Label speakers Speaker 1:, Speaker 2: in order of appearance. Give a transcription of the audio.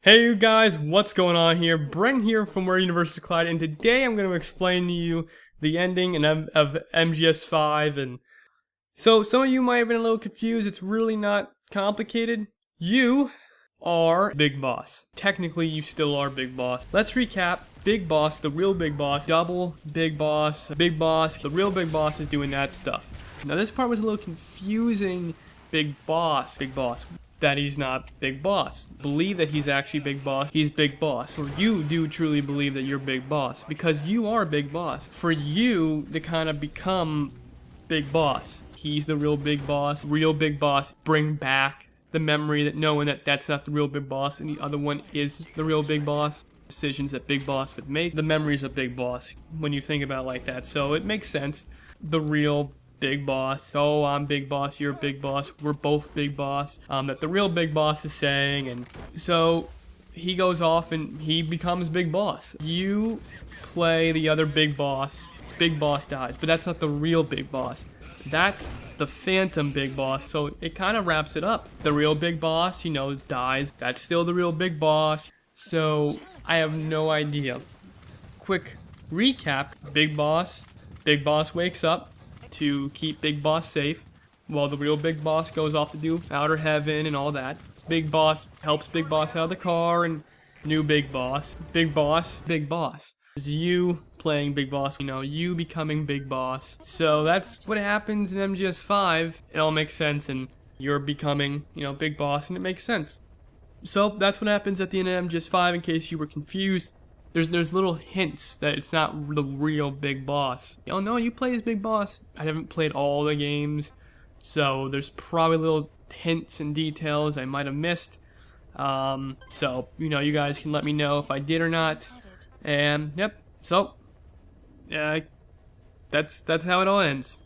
Speaker 1: Hey you guys, what's going on here? Brent here from WhereUniversesCollide, and today I'm going to explain to you the ending of MGS5. And so some of you might have been a little confused. It's really not complicated. You are Big Boss. Technically, you still are Big Boss. Let's recap. Big Boss, the real Big Boss, double Big Boss, Big Boss. The real Big Boss is doing that stuff. Now this part was a little confusing. Big Boss, that he's not Big Boss. Believe that he's actually Big Boss. He's Big Boss. Or you do truly believe that you're Big Boss, because you are Big Boss. For you to kind of become Big Boss, he's the real Big Boss. Real Big Boss, bring back the memory that knowing that that's not the real Big Boss and the other one is the real Big Boss. Decisions that Big Boss would make. The memories of Big Boss when you think about it like that. So it makes sense. The real Big Boss. Oh, I'm Big Boss, you're Big Boss, we're both Big Boss. That the real Big Boss is saying, and so he goes off and he becomes Big Boss. You play the other Big Boss. Big Boss dies, but that's not the real Big Boss. That's the phantom Big Boss. So it kind of wraps it up. The real Big Boss, you know, dies. That's still the real Big Boss. So I have no idea. Quick recap. Big Boss wakes up to keep Big Boss safe, while the real Big Boss goes off to do outer heaven and all that. Big Boss helps Big Boss out of the car, and new Big Boss. Big Boss. Is you playing Big Boss, you know, you becoming Big Boss. So that's what happens in MGS5. It all makes sense, and you're becoming, you know, Big Boss, and it makes sense. So that's what happens at the end of MGS5, in case you were confused. There's little hints that it's not the real Big Boss. Oh no, you play as Big Boss. I haven't played all the games, so there's probably little hints and details I might have missed. So, you know, you guys can let me know if I did or not. And, yep, so, that's how it all ends.